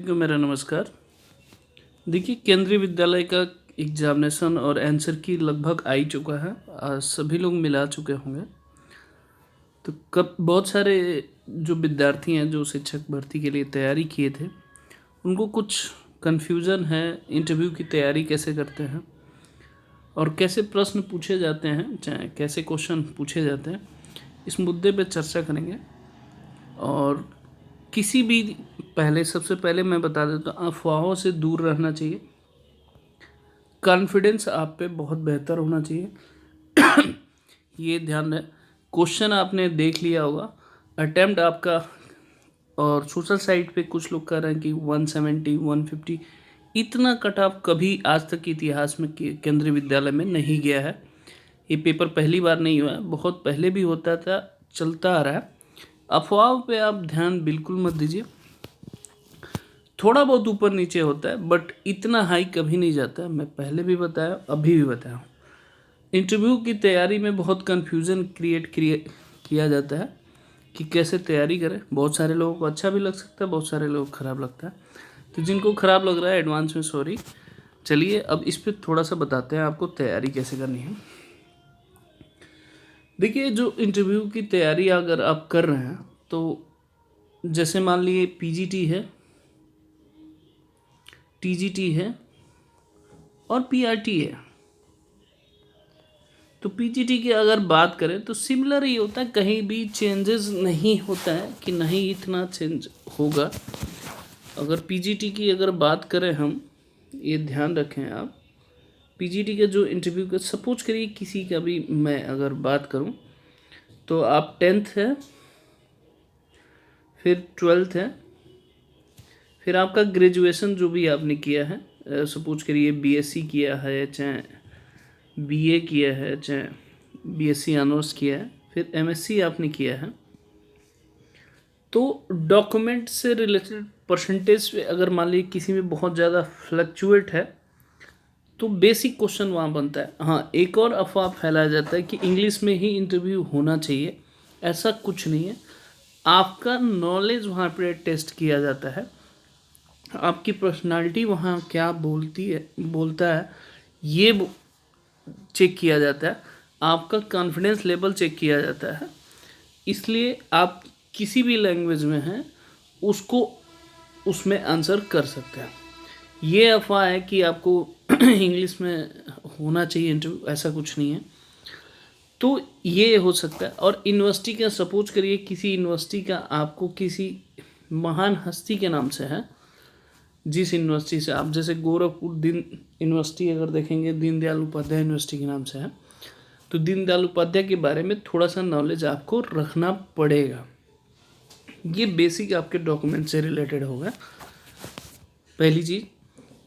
को मेरा नमस्कार। देखिए, केंद्रीय विद्यालय का एग्जामिनेशन और आंसर की लगभग आ ही चुका है। सभी लोग मिला चुके होंगे। तो कब बहुत सारे जो विद्यार्थी हैं जो शिक्षक भर्ती के लिए तैयारी किए थे, उनको कुछ कन्फ्यूज़न है इंटरव्यू की तैयारी कैसे करते हैं और कैसे प्रश्न पूछे जाते हैं, चाहे कैसे क्वेश्चन पूछे जाते हैं। इस मुद्दे पे चर्चा करेंगे। और किसी भी सबसे पहले मैं बता देता हूँ, अफवाहों से दूर रहना चाहिए। कॉन्फिडेंस आप पे बहुत बेहतर होना चाहिए। ये ध्यान रहे। क्वेश्चन आपने देख लिया होगा, अटेम्प्ट आपका, और सोशल साइट पे कुछ लोग कह रहे हैं कि 170 150, इतना कट ऑफ कभी आज तक के इतिहास में केंद्रीय विद्यालय में नहीं गया है। ये पेपर पहली बार नहीं हुआ है, बहुत पहले भी होता था, चलता आ रहा है। अफवाहों पे आप ध्यान बिल्कुल मत दीजिए। थोड़ा बहुत ऊपर नीचे होता है, बट इतना हाई कभी नहीं जाता है। मैं पहले भी बताया, अभी भी बताया हूँ। इंटरव्यू की तैयारी में बहुत कन्फ्यूज़न किया जाता है कि कैसे तैयारी करें। बहुत सारे लोगों को अच्छा भी लग सकता है, बहुत सारे लोगों को ख़राब लगता है। तो जिनको ख़राब लग रहा है, एडवांस में सॉरी। चलिए अब इस पर थोड़ा सा बताते हैं आपको तैयारी कैसे करनी है। देखिए, जो इंटरव्यू की तैयारी अगर आप कर रहे हैं, तो जैसे मान लीजिए पीजीटी है, टीजीटी है और पीआरटी है। तो पीजीटी की अगर बात करें तो सिमिलर ही होता है, कहीं भी चेंजेस नहीं होता है कि नहीं इतना चेंज होगा। अगर पीजीटी की अगर बात करें हम, ये ध्यान रखें आप, पीजीटी का जो इंटरव्यू का, सपोज करिए किसी का भी मैं अगर बात करूं, तो आप 10th है, फिर 12th है, फिर आपका ग्रेजुएशन जो भी आपने किया है, सपोज करिए बीएससी किया है, चाहे बीए किया है, चाहे बीएससी ऑनर्स किया है, फिर एमएससी आपने किया है, तो डॉक्यूमेंट से रिलेटेड परसेंटेज पे अगर मान लीजिए किसी में बहुत ज़्यादा फ्लक्चुएट है, तो बेसिक क्वेश्चन वहाँ बनता है। हाँ, एक और अफवाह फैलाया जाता है कि इंग्लिश में ही इंटरव्यू होना चाहिए। ऐसा कुछ नहीं है। आपका नॉलेज वहाँ पे टेस्ट किया जाता है, आपकी पर्सनालिटी वहाँ क्या बोलता है, ये चेक किया जाता है, आपका कॉन्फिडेंस लेवल चेक किया जाता है। इसलिए आप किसी भी लैंग्वेज में हैं, उसको उसमें आंसर कर सकते हैं। ये अफवाह है कि आपको इंग्लिश में होना चाहिए इंटरव्यू, ऐसा कुछ नहीं है। तो ये हो सकता है। और यूनिवर्सिटी का सपोज करिए, किसी यूनिवर्सिटी का आपको किसी महान हस्ती के नाम से है, जिस यूनिवर्सिटी से आप, जैसे गोरखपुर यूनिवर्सिटी अगर देखेंगे, दीनदयाल उपाध्याय यूनिवर्सिटी के नाम से है, तो दीनदयाल उपाध्याय के बारे में थोड़ा सा नॉलेज आपको रखना पड़ेगा। ये बेसिक आपके डॉक्यूमेंट से रिलेटेड होगा, पहली चीज़।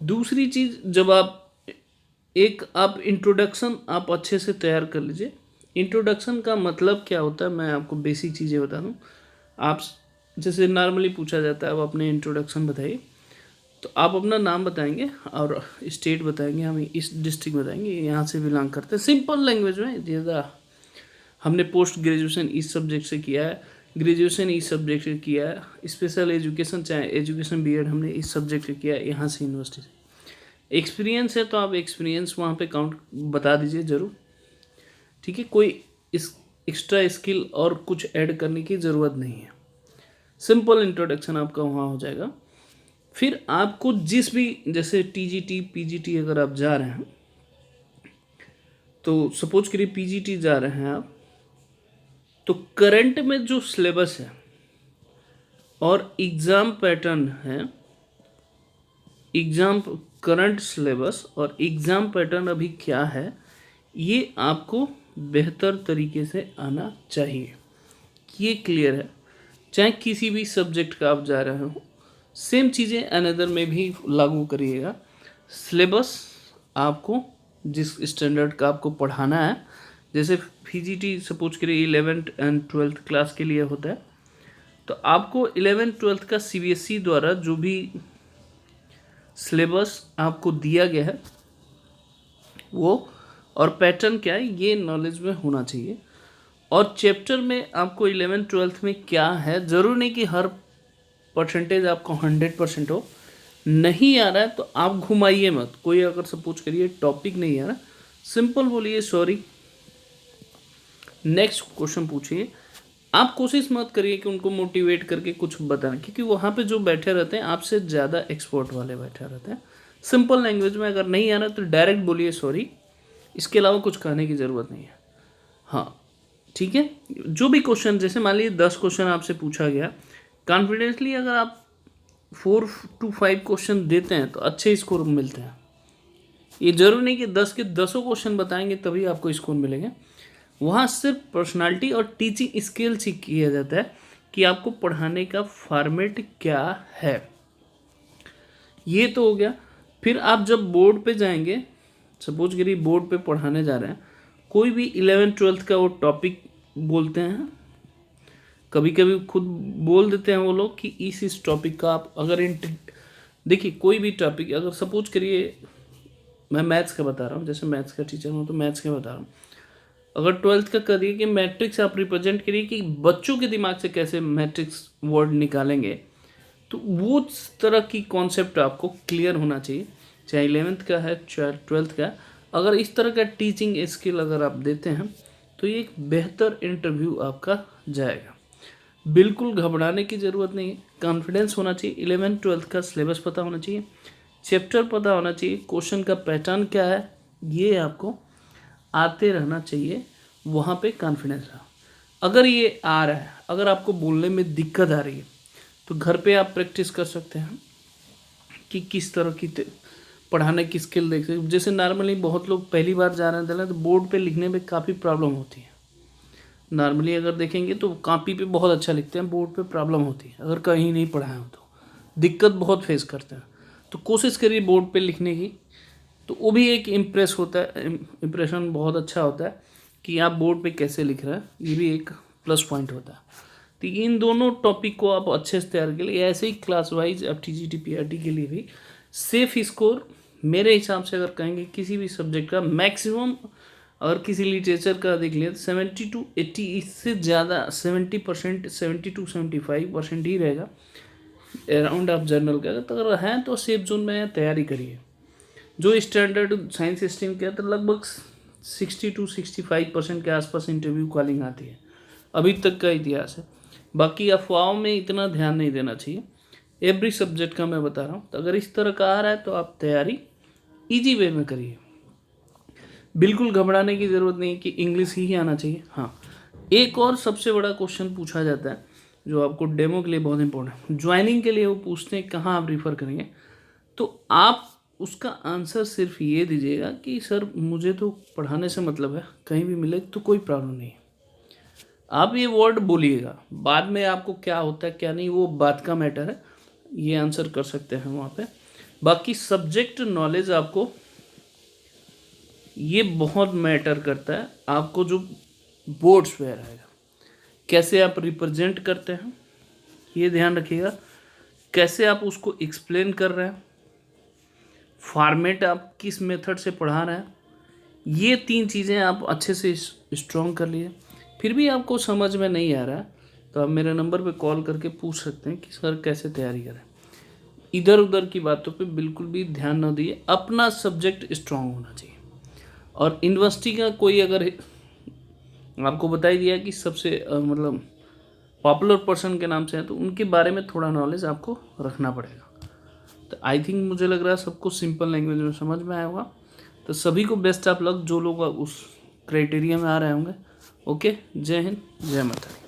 दूसरी चीज़, जब आप इंट्रोडक्शन आप अच्छे से तैयार कर लीजिए। इंट्रोडक्शन का मतलब क्या होता है, मैं आपको बेसिक चीज़ें बता दूँ। आप जैसे नॉर्मली पूछा जाता है, आप अपने इंट्रोडक्शन बताइए, तो आप अपना नाम बताएंगे और स्टेट बताएंगे, हम इस डिस्ट्रिक्ट बताएंगे, यहाँ से बिलोंग करते हैं, सिंपल लैंग्वेज में। ज़्यादा हमने पोस्ट ग्रेजुएशन इस सब्जेक्ट से किया है, ग्रेजुएशन इस सब्जेक्ट से किया है, स्पेशल एजुकेशन चाहे एजुकेशन बीएड हमने इस सब्जेक्ट से किया है, यहाँ से यूनिवर्सिटी से। एक्सपीरियंस है तो आप एक्सपीरियंस वहाँ पे काउंट बता दीजिए ज़रूर, ठीक है। कोई इस एक्स्ट्रा स्किल और कुछ ऐड करने की ज़रूरत नहीं है। सिंपल इंट्रोडक्शन आपका वहाँ हो जाएगा। फिर आपको जिस भी, जैसे टीजीटी पीजीटी अगर आप जा रहे हैं, तो सपोज करिए पीजीटी जा रहे हैं आप, तो करंट में जो सिलेबस है और एग्ज़ाम पैटर्न है, एग्ज़ाम करंट सिलेबस और एग्ज़ाम पैटर्न अभी क्या है, ये आपको बेहतर तरीके से आना चाहिए। ये क्लियर है। चाहे किसी भी सब्जेक्ट का आप जा रहे हो, सेम चीज़ें अनदर में भी लागू करिएगा। सिलेबस आपको जिस स्टैंडर्ड का आपको पढ़ाना है, जैसे पीजीटी सपोज करिए 11th एंड 12th क्लास के लिए होता है, तो आपको 11th 12th का सीबीएसई द्वारा जो भी सिलेबस आपको दिया गया है वो, और पैटर्न क्या है, ये नॉलेज में होना चाहिए। और चैप्टर में आपको 11th 12th में क्या है, ज़रूर नहीं कि हर परसेंटेज आपको 100% हो, नहीं आ रहा है तो आप घुमाइए मत। कोई अगर सपोज करिए टॉपिक नहीं आ रहा, सिंपल बोलिए सॉरी, नेक्स्ट क्वेश्चन पूछिए। आप कोशिश मत करिए कि उनको मोटिवेट करके कुछ बताना, क्योंकि वहाँ पे जो बैठे रहते हैं आपसे ज़्यादा एक्सपर्ट वाले बैठे रहते हैं। सिंपल लैंग्वेज में अगर नहीं आ रहा तो डायरेक्ट बोलिए सॉरी, इसके अलावा कुछ कहने की ज़रूरत नहीं है। हाँ ठीक है, जो भी क्वेश्चन, जैसे मान लीजिए 10 क्वेश्चन आपसे पूछा गया, कॉन्फिडेंसली अगर आप 4 to 5 क्वेश्चन देते हैं तो अच्छे स्कोर मिलते हैं। ये जरूरी नहीं कि 10 के 10 क्वेश्चन बताएंगे तभी आपको स्कोर मिलेंगे। वहाँ सिर्फ पर्सनालिटी और टीचिंग स्किल चेक किया जाता है कि आपको पढ़ाने का फॉर्मेट क्या है। ये तो हो गया। फिर आप जब बोर्ड पे जाएंगे, सपोज करिए बोर्ड पे पढ़ाने जा रहे हैं, कोई भी 11th-12th का वो टॉपिक बोलते हैं, कभी कभी खुद बोल देते हैं वो लोग कि इस टॉपिक का आप अगर देखिए कोई भी टॉपिक, अगर सपोज करिए मैं मैथ्स का बता रहा हूँ, जैसे मैथ्स का टीचर हूँ तो मैथ्स का बता रहा हूँ, अगर 12th का करिए कि मैट्रिक्स आप रिप्रेजेंट करिए कि बच्चों के दिमाग से कैसे मैट्रिक्स वर्ड निकालेंगे, तो वो तरह की कॉन्सेप्ट आपको क्लियर होना चाहिए, चाहे 11th का है चाहे 12th का। अगर इस तरह का टीचिंग स्किल अगर आप देते हैं तो ये एक बेहतर इंटरव्यू आपका जाएगा। बिल्कुल घबराने की ज़रूरत नहीं है, कॉन्फिडेंस होना चाहिए। 11th-12th का सिलेबस पता होना चाहिए, चैप्टर पता होना चाहिए, क्वेश्चन का पैटर्न क्या है ये आपको आते रहना चाहिए, वहाँ पे कॉन्फिडेंस रहा। अगर ये आ रहा है, अगर आपको बोलने में दिक्कत आ रही है तो घर पे आप प्रैक्टिस कर सकते हैं कि किस तरह की पढ़ाने की स्किल देख सकते। जैसे नॉर्मली बहुत लोग पहली बार जा रहे हैं तो बोर्ड पे लिखने में काफ़ी प्रॉब्लम होती है। नॉर्मली अगर देखेंगे तो कॉपी पे बहुत अच्छा लिखते हैं, बोर्ड पे प्रॉब्लम होती है, अगर कहीं नहीं पढ़ाए हो तो दिक्कत बहुत फेस करते हैं। तो कोशिश करिए बोर्ड पे लिखने की, तो वो भी एक इम्प्रेस होता है, इम्प्रेशन बहुत अच्छा होता है कि आप बोर्ड पे कैसे लिख रहे हैं, ये भी एक प्लस पॉइंट होता है। तो इन दोनों टॉपिक को आप अच्छे से तैयार कर लिए, ऐसे ही क्लास वाइज आप TGT PRT के लिए भी सेफ स्कोर मेरे हिसाब से अगर कहेंगे किसी भी सब्जेक्ट का मैक्सिमम, अगर किसी लिटरेचर का देख लिया तो 70 to 80, इससे ज़्यादा 70%, 70 to 75% ही रहेगा अराउंड आप जर्नल का। तो अगर हैं तो सेफ जोन में तैयारी करिए। जो स्टैंडर्ड साइंस स्ट्रीम के तो लगभग 60 to 65% के आसपास इंटरव्यू कॉलिंग आती है, अभी तक का इतिहास है। बाकी अफवाहों में इतना ध्यान नहीं देना चाहिए, एवरी सब्जेक्ट का मैं बता रहा हूँ। तो अगर इस तरह का आ रहा है तो आप तैयारी ईजी वे में करिए, बिल्कुल घबराने की ज़रूरत नहीं कि इंग्लिश ही आना चाहिए। हाँ, एक और सबसे बड़ा क्वेश्चन पूछा जाता है जो आपको डेमो के लिए बहुत इंपॉर्टेंट है, ज्वाइनिंग के लिए वो पूछते हैं कहाँ आप रिफ़र करेंगे, तो आप उसका आंसर सिर्फ ये दीजिएगा कि सर मुझे तो पढ़ाने से मतलब है, कहीं भी मिले तो कोई प्रॉब्लम नहीं है। आप ये वर्ड बोलिएगा, बाद में आपको क्या होता है क्या नहीं वो बात का मैटर है, ये आंसर कर सकते हैं वहाँ पे। बाकी सब्जेक्ट नॉलेज आपको ये बहुत मैटर करता है, आपको जो बोर्ड्स पे रहेगा, कैसे आप रिप्रेजेंट करते हैं ये ध्यान रखिएगा, कैसे आप उसको एक्सप्लेन कर रहे हैं, फॉर्मेट आप किस मेथड से पढ़ा रहे हैं, ये 3 चीज़ें आप अच्छे से स्ट्रॉन्ग कर लिए। फिर भी आपको समझ में नहीं आ रहा है तो आप मेरे नंबर पे कॉल करके पूछ सकते हैं कि सर कैसे तैयारी करें। इधर उधर की बातों पे बिल्कुल भी ध्यान न दिए, अपना सब्जेक्ट स्ट्रॉन्ग होना चाहिए। और यूनिवर्सिटी का कोई अगर आपको बता ही दिया कि सबसे मतलब पॉपुलर पर्सन के नाम से है तो उनके बारे में थोड़ा नॉलेज आपको रखना पड़ेगा। तो आई थिंक मुझे लग रहा है सबको सिंपल लैंग्वेज में समझ में आया होगा। तो सभी को बेस्ट ऑफ लक जो लोग उस क्राइटेरिया में आ रहे होंगे। ओके, जय हिंद, जय माता दी।